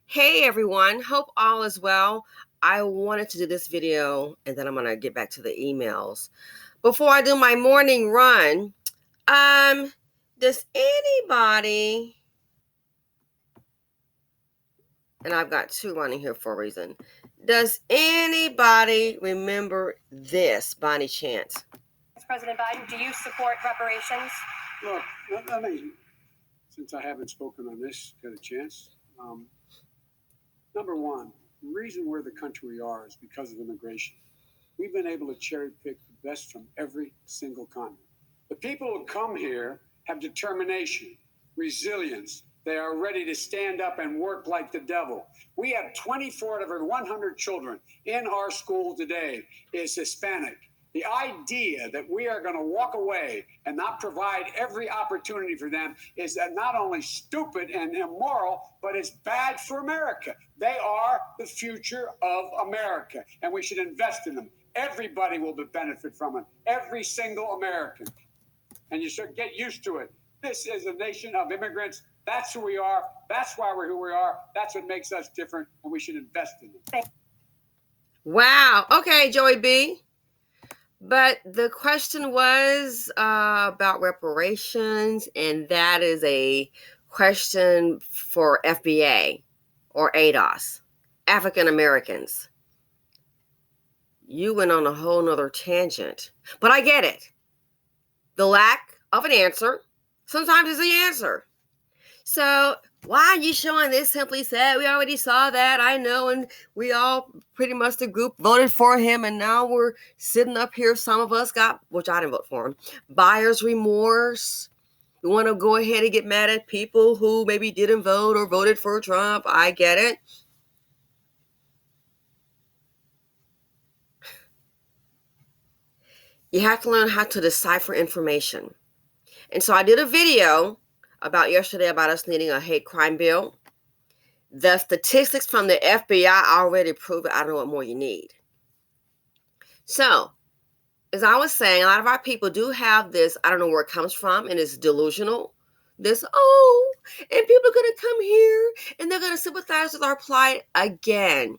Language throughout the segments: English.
Hey everyone, hope all is well. I wanted to do this video and then I'm going to get back to the emails. Before I do my morning run, does anybody, and I've got two running here for a reason, does anybody remember this by any chance? President Biden, do you support reparations? Look, let me, since I haven't spoken on this, get a chance. Number one, the reason we're the country we are is because of immigration. We've been able to cherry pick the best from every single continent. The people who come here have determination, resilience. They are ready to stand up and work like the devil. We have 24 out of every 100 children in our school today is Hispanic. The idea that we are going to walk away and not provide every opportunity for them is not only stupid and immoral, but it's bad for America. They are the future of America, and we should invest in them. Everybody will benefit from it, every single American. And you should get used to it. This is a nation of immigrants. That's who we are. That's why we're who we are. That's what makes us different, and we should invest in them. Wow. Okay, Joey B. But the question was about reparations, and that is a question for FBA or ADOS, African Americans. You went on a whole nother tangent, but I get it. The lack of an answer sometimes is the answer. So why are you showing this? Simply said, we already saw that. I know, and we all pretty much the group voted for him, and now we're sitting up here. Some of us got, which I didn't vote for him, buyer's remorse. We want to go ahead and get mad at people who maybe didn't vote or voted for Trump. I get it. You have to learn how to decipher information. And so I did a video about yesterday about us needing a hate crime bill. The statistics from the FBI already prove it. I don't know what more you need. So, as I was saying, a lot of our people do have this, I don't know where it comes from, and it's delusional. This, and people are going to come here and they're going to sympathize with our plight again.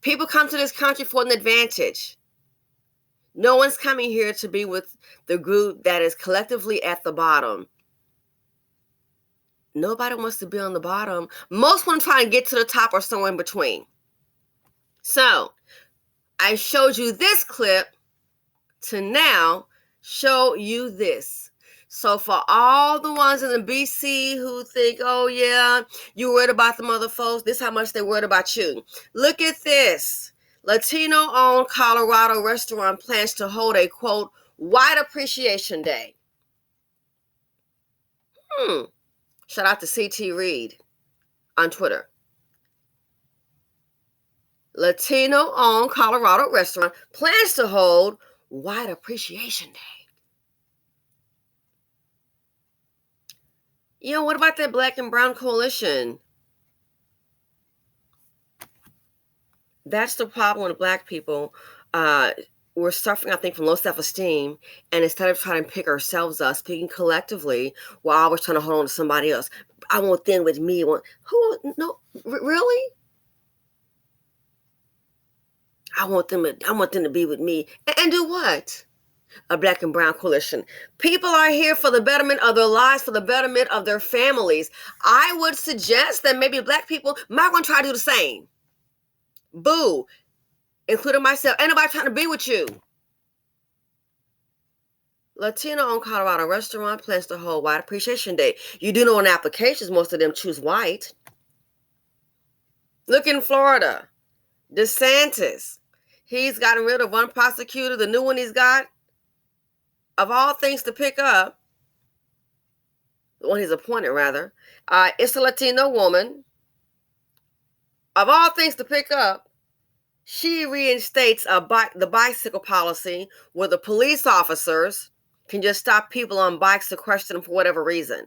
People come to this country for an advantage. No one's coming here to be with the group that is collectively at the bottom. Nobody wants to be on the bottom. Most want to try and get to the top or somewhere in between. So, I showed you this clip to now show you this. So for all the ones in the BC who think, oh yeah, you worried about the other folks, this is how much they worried about you. Look at this. Latino-owned Colorado restaurant plans to hold a, quote, Whyte Appreciation Day. Shout out to CT Reed on Twitter. Latino-owned Colorado restaurant plans to hold Whyte Appreciation Day. You know, what about that Black and Brown coalition? That's the problem with Black people. We're suffering, I think, from low self-esteem. And instead of trying to pick ourselves up, speaking collectively, we're always trying to hold on to somebody else. I want them with me. No, really? I want them to be with me. And do what? A Black and Brown coalition. People are here for the betterment of their lives, for the betterment of their families. I would suggest that maybe Black people might want to try to do the same. Boo, including myself. Ain't nobody trying to be with you. Latino-owned Colorado restaurant plans to hold Whyte Appreciation Day. You do know in applications, most of them choose white. Look in Florida. DeSantis. He's gotten rid of one prosecutor. The new one he's got, of all things to pick up, the one he's appointed rather, it's a Latino woman. Of all things to pick up, she reinstates the bicycle policy where the police officers can just stop people on bikes to question them for whatever reason.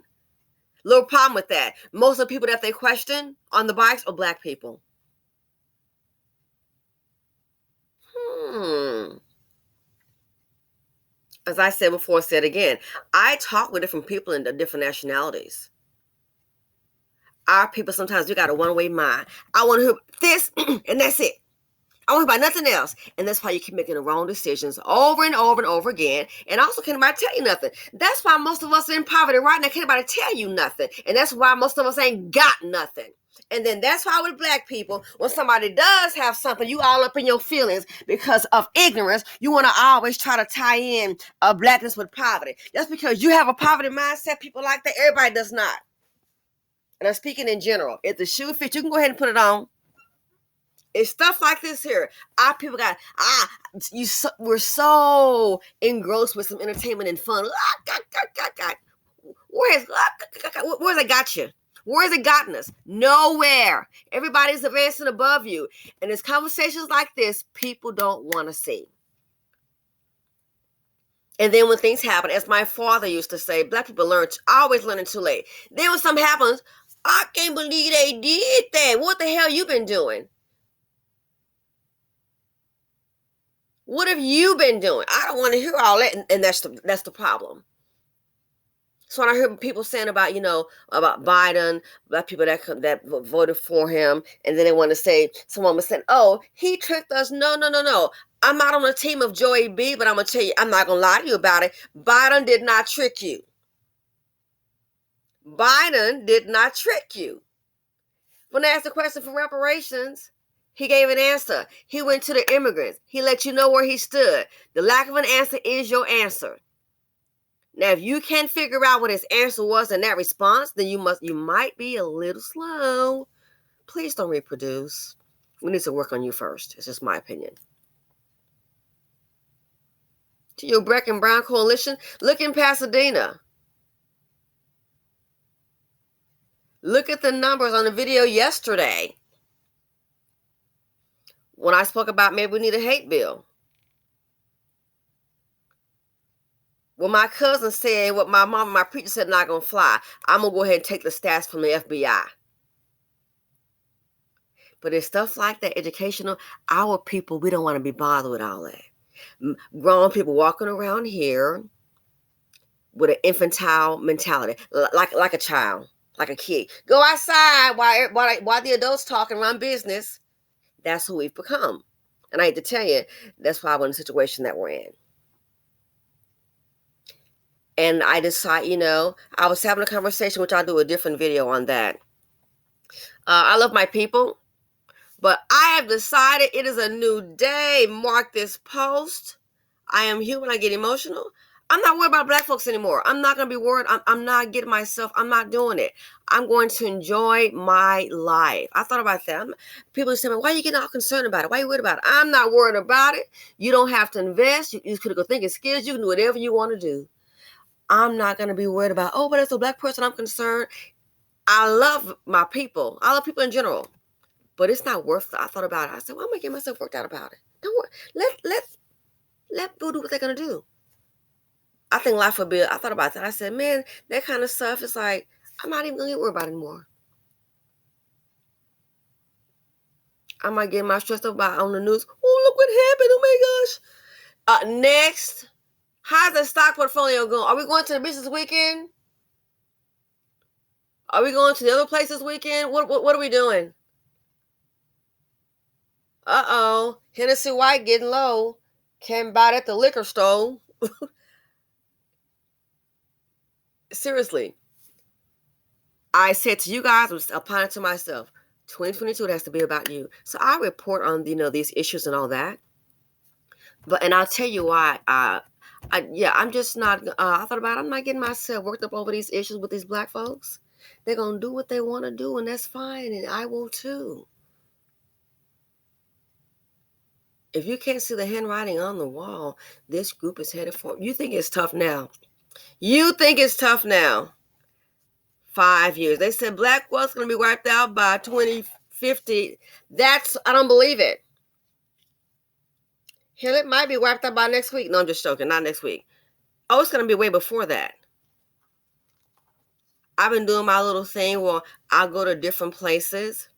Little problem with that. Most of the people that they question on the bikes are Black people. As I said before, said again, I talk with different people in different nationalities. Our people, sometimes we got a one-way mind. I want to hear this, and that's it. I don't hear about nothing else. And that's why you keep making the wrong decisions over and over and over again. And also, can't nobody tell you nothing. That's why most of us are in poverty right now. Can't nobody tell you nothing. And that's why most of us ain't got nothing. And then that's why with black people, when somebody does have something, you all up in your feelings because of ignorance. You want to always try to tie in blackness with poverty. That's because you have a poverty mindset. People like that. Everybody does not. And I'm speaking in general. If the shoe fits, you can go ahead and put it on. It's stuff like this here. Our people got we're so engrossed with some entertainment and fun. Where's it got you? Where's it gotten us? Nowhere. Everybody's advancing above you. And it's conversations like this people don't want to see. And then when things happen, as my father used to say, black people always learning too late. Then when something happens, I can't believe they did that. What the hell you been doing? What have you been doing? I don't want to hear all that, and that's the problem. So when I hear people saying about about Biden, about people that voted for him, and then they want to say someone was saying, "Oh, he tricked us." No. I'm not on the team of Joey B, but I'm gonna tell you, I'm not gonna lie to you about it. Biden did not trick you. Biden did not trick you. When they asked the question for reparations, he gave an answer. He went to the immigrants. He let you know where he stood. The lack of an answer is your answer. Now, if you can't figure out what his answer was in that response, then you might be a little slow. Please don't reproduce. We need to work on you first. It's just my opinion. To your Black and Brown coalition, look in Pasadena. Look at the numbers on the video yesterday when I spoke about maybe we need a hate bill. Well, my cousin said what my mom and my preacher said not going to fly. I'm going to go ahead and take the stats from the FBI. But it's stuff like that, educational. Our people, we don't want to be bothered with all that. Grown people walking around here with an infantile mentality, like a child, like a kid. Go outside while the adults talk and run business. That's who we've become. And I hate to tell you, that's why we're in the situation that we're in. And I decided, I was having a conversation, which I'll do a different video on that. I love my people, but I have decided it is a new day. Mark this post. I am human. I get emotional. I'm not worried about black folks anymore. I'm not going to be worried. I'm not getting myself. I'm not doing it. I'm going to enjoy my life. I thought about that. People say, why are you getting all concerned about it? Why are you worried about it? I'm not worried about it. You don't have to invest. You could go think of skills. You can do whatever you want to do. I'm not going to be worried about, but as a black person, I'm concerned. I love my people. I love people in general. But it's not worth it. I thought about it. I said, well, I'm going to get myself worked out about it. Don't worry. Let people do what they're going to do. I think life will be, I thought about that. I said, man, that kind of stuff is like, I'm not even going to get worried about it anymore. I might get my stressed up about on the news. Oh, look what happened. Oh my gosh. Next, how's the stock portfolio going? Are we going to the beach this weekend? Are we going to the other place this weekend? What are we doing? Uh-oh. Hennessy White getting low. Can't buy it at the liquor store. Seriously. I said to you guys, I was applying it to myself, 2022, it has to be about you. So I report on, these issues and all that. And I'll tell you why. I'm just not, I thought about it. I'm not getting myself worked up over these issues with these black folks. They're going to do what they want to do, and that's fine, and I will too. If you can't see the handwriting on the wall, this group is headed for, you think it's tough now. 5 years. They said black wealth's going to be wiped out by 2050. I don't believe it. Hell, it might be wiped out by next week. No, I'm just joking. Not next week. Oh, it's going to be way before that. I've been doing my little thing where I'll go to different places.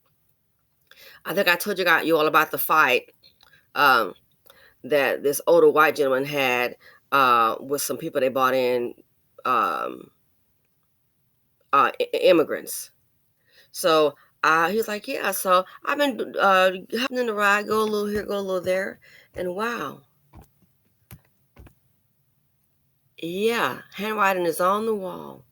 I think I told you all about the fight that this older white gentleman had with some people they brought in, immigrants. So he was like, yeah, so I've been hopping in the ride, go a little here, go a little there. And wow. Yeah, handwriting is on the wall.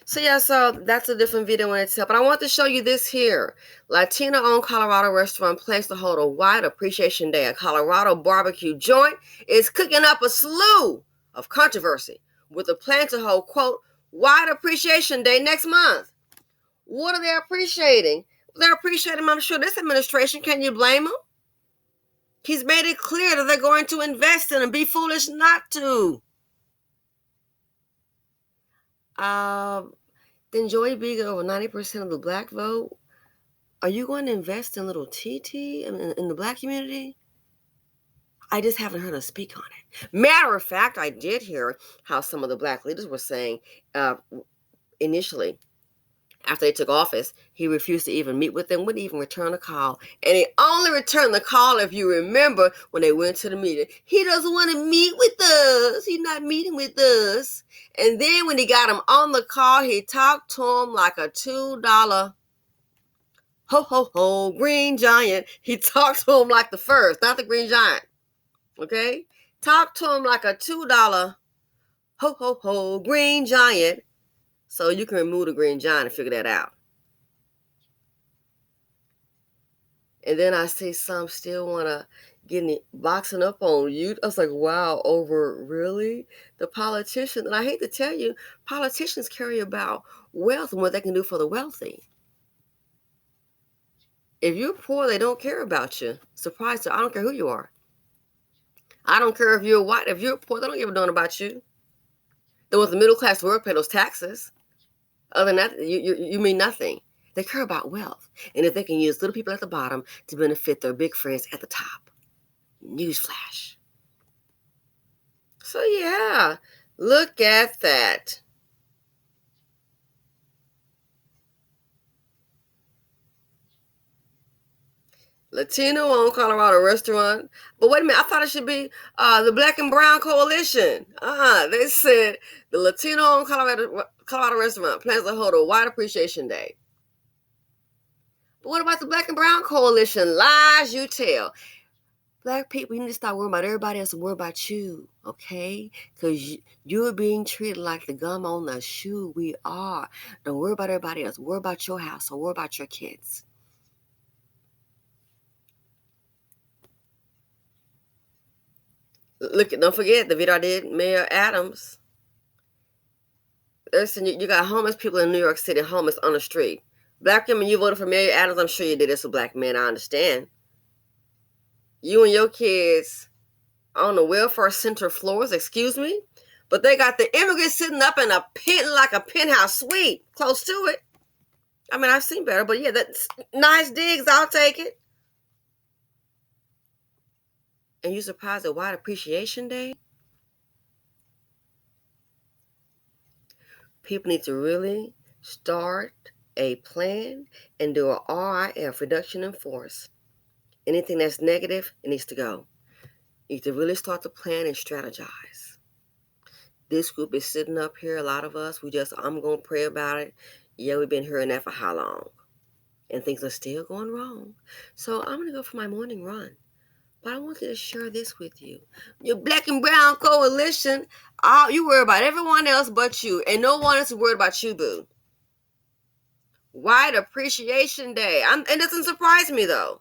So yeah, so that's a different video in itself. But I want to show you this here. Latino-owned Colorado restaurant plans to hold a Whyte Appreciation Day. A Colorado barbecue joint is cooking up a slew of controversy with a plan to hold, quote, Whyte Appreciation Day next month. What are they appreciating? They're appreciating, I'm sure, this administration. Can you blame them? He's made it clear that they're going to invest in them. Be foolish not to. Then Joey B got over 90% of the black vote. Are you going to invest in little TT in the black community? I just haven't heard her speak on it. Matter of fact, I did hear how some of the black leaders were saying initially, after they took office, he refused to even meet with them, wouldn't even return a call. And he only returned the call, if you remember, when they went to the meeting. He doesn't want to meet with us. He's not meeting with us. And then when he got him on the call, he talked to him like a $2 ho, ho, ho, green giant. He talked to him like the first, not the green giant. Okay? Talk to him like a $2 ho, ho, ho, green giant. So you can remove the green giant and figure that out. And then I see some still want to get boxing up on you. I was like, wow, over really? The politician. And I hate to tell you, politicians care about wealth and what they can do for the wealthy. If you're poor, they don't care about you. Surprised, I don't care who you are. I don't care if you're white. If you're poor, they don't give a darn about you. They want the middle class to work, pay those taxes. Other than that, you mean nothing. They care about wealth. And if they can use little people at the bottom to benefit their big friends at the top. Newsflash. So yeah, look at that. Latino-owned Colorado restaurant. But wait a minute, I thought it should be the Black and Brown Coalition. They said the Latino-owned Colorado restaurant plans to hold a Whyte Appreciation Day. But what about the Black and Brown Coalition? Lies you tell. Black people, you need to stop worrying about everybody else and worry about you, okay? Because you're being treated like the gum on the shoe. We are. Don't worry about everybody else. Worry about your house or worry about your kids. Look, don't forget the video I did, Mayor Adams. Listen, you got homeless people in New York City, homeless on the street. Black women, you voted for Mayor Adams. I'm sure you did this for black men. I understand. You and your kids on the welfare center floors, excuse me? But they got the immigrants sitting up in a pit like a penthouse suite, close to it. I mean, I've seen better, but yeah, that's nice digs. I'll take it. And you surprised at Whyte Appreciation Day? People need to really start a plan and do a RIF, reduction in force. Anything that's negative, it needs to go. You need to really start to plan and strategize. This group is sitting up here, a lot of us, I'm going to pray about it. Yeah, we've been hearing that for how long? And things are still going wrong. So I'm going to go for my morning run. But I wanted to share this with you. Your Black and Brown Coalition, you worry about everyone else but you. And no one else is worried about you, boo. Whyte Appreciation Day. It doesn't surprise me, though.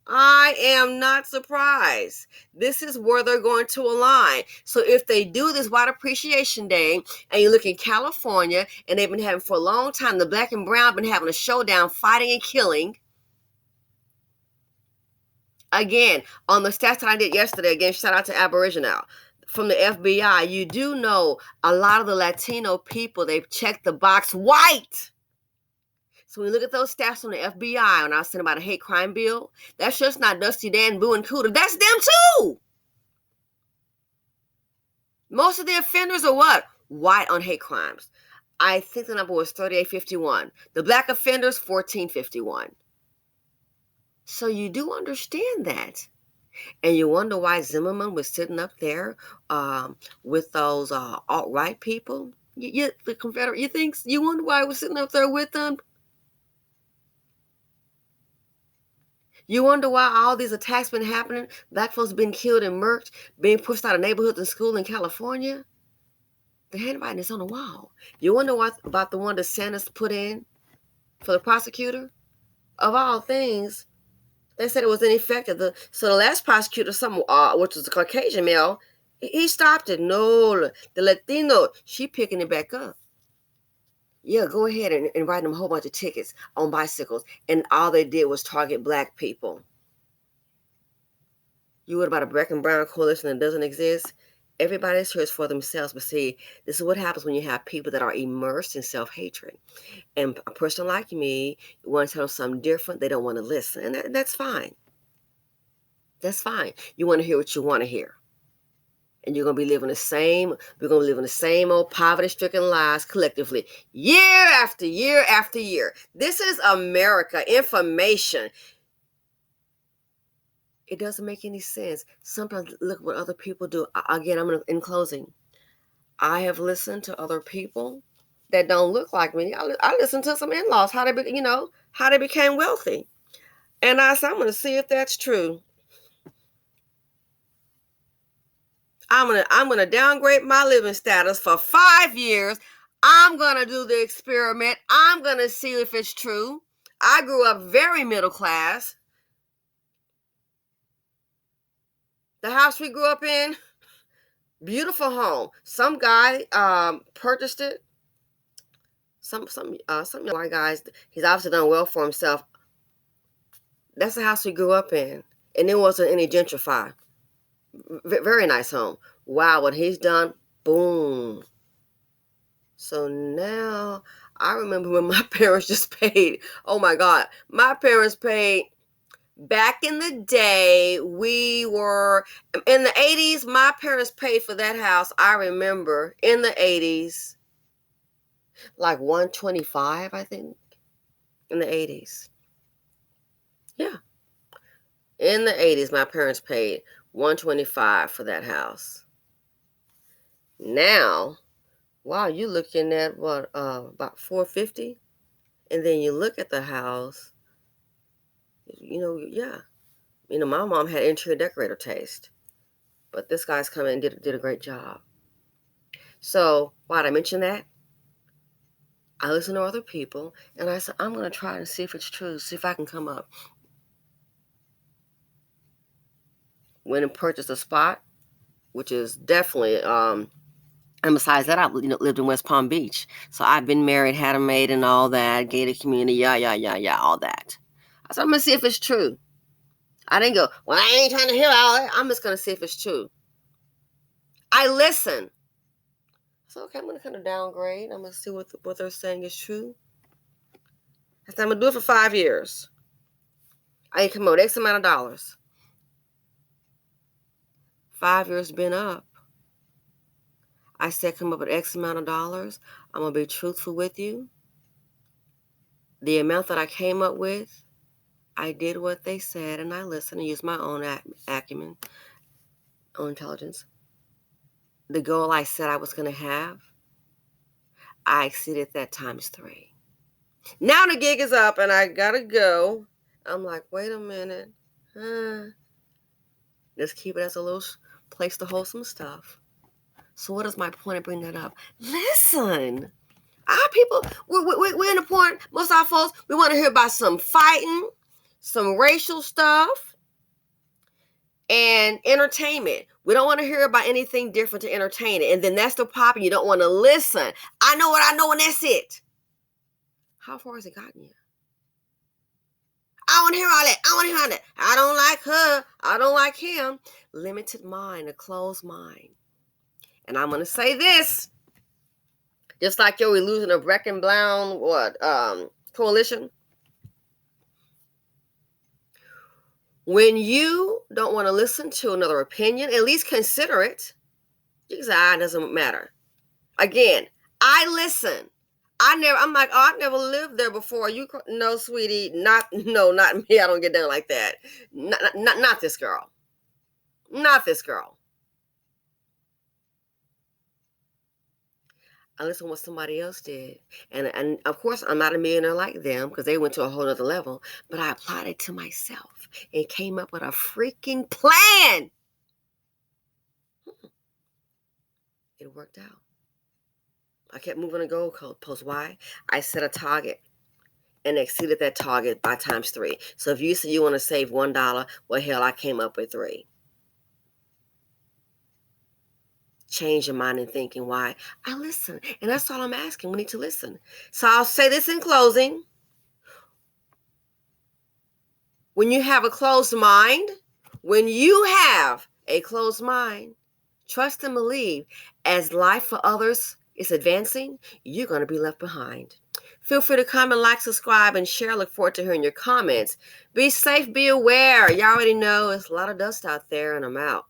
I am not surprised. This is where they're going to align. So if they do this Whyte Appreciation Day, and you look in California, and they've been having for a long time, the Black and Brown have been having a showdown, fighting and killing. Again, on the stats that I did yesterday, again, shout out to Aboriginal. From the FBI, you do know a lot of the Latino people, they've checked the box white. So when you look at those stats from the FBI, when I was saying about a hate crime bill, that's just not Dusty Dan, Boo, and Cooter. That's them too. Most of the offenders are what? White on hate crimes. I think the number was 3851. The black offenders, 1451. So you do understand that. And you wonder why Zimmerman was sitting up there with those alt-right people. The Confederate, you wonder why he was sitting up there with them? You wonder why all these attacks been happening? Black folks being killed and murked, being pushed out of neighborhoods and school in California. The handwriting is on the wall. You wonder what about the one that Sanders put in for the prosecutor? Of all things, they said it was ineffective. So the last prosecutor, which was a Caucasian male, he stopped it. No, the Latino, she picking it back up. Yeah, go ahead and write them a whole bunch of tickets on bicycles. And all they did was target black people. You heard about a black and brown coalition that doesn't exist? Everybody's here for themselves. But see, this is what happens when you have people that are immersed in self-hatred. And a person like me, you want to tell them something different, they don't want to listen. And that's fine. That's fine. You want to hear what you want to hear. And you're going to be living we're going to live in the same old poverty-stricken lives collectively, year after year after year. This is America. Information. It doesn't make any sense. Sometimes look what other people do. Again, in closing, I have listened to other people that don't look like me. I listened to some in-laws, how they became wealthy. And I said, I'm going to see if that's true. I'm gonna downgrade my living status for 5 years. I'm gonna do the experiment. I'm gonna see if it's true. I grew up very middle class. The house we grew up in, beautiful home. Some guy purchased it. Some white guys. He's obviously done well for himself. That's the house we grew up in, and there wasn't any gentrify. Very nice home. Wow, what he's done, boom. So now I remember when my parents just paid. Oh my God, my parents paid. Back in the day, we were in the 80s. My parents paid for that house. I remember in the 80s, like $125, I think, in the 80s. Yeah, in the 80s, my parents paid $125 for that house. Now, wow, you're looking at what, about $450, and then you look at the house. Yeah. My mom had interior decorator taste, but this guy's come in and did a great job. So why did I mention that? I listen to other people, and I said, I'm going to try and see if it's true, see if I can come up. Went and purchased a spot, which is definitely, and besides that, I lived in West Palm Beach. So I've been married, had a maid and all that, gated community, yeah, all that. I said, I'm going to see if it's true. I didn't go, well, I ain't trying to hear all that. I'm just going to see if it's true. I listen. So, okay, I'm going to kind of downgrade. I'm going to see what they're saying is true. I said, I'm going to do it for 5 years. I need to come up with X amount of dollars. 5 years been up. I said, come up with X amount of dollars. I'm going to be truthful with you. The amount that I came up with, I did what they said, and I listened and used my own acumen, own intelligence. The goal I said I was going to have, I exceeded that times 3. Now the gig is up, and I got to go. I'm like, wait a minute. Just keep it as a little place to hold some stuff. So what is my point of bringing that up? Listen. Our people, we're in the point, most of our folks, we want to hear about some fighting, some racial stuff, and entertainment. We don't want to hear about anything different to entertain it. And then that's the problem. You don't want to listen. I know what I know, and that's it. How far has it gotten you? I want to hear all that. I want to hear all that. I don't like her. I don't like him. Limited mind, a closed mind. And I'm going to say this. Just like your illusion of Breck and Brown coalition. When you don't want to listen to another opinion, at least consider it. You can say, it doesn't matter. Again, I listen. I'm like, I never lived there before. No, sweetie, not me. I don't get down like that. Not this girl. Not this girl. I listened to what somebody else did. And of course, I'm not a millionaire like them because they went to a whole other level. But I applied it to myself and came up with a freaking plan. It worked out. I kept moving the goalpost. Why? I set a target and exceeded that target by times 3. So if you say you want to save $1, well, hell, I came up with 3. Change your mind and thinking. Why? I listen. And that's all I'm asking. We need to listen. So I'll say this in closing. When you have a closed mind, trust and believe as life for others is advancing, you're going to be left behind. Feel free to comment, like, subscribe, and share. I look forward to hearing your comments. Be safe, be aware. You already know there's a lot of dust out there, and I'm out.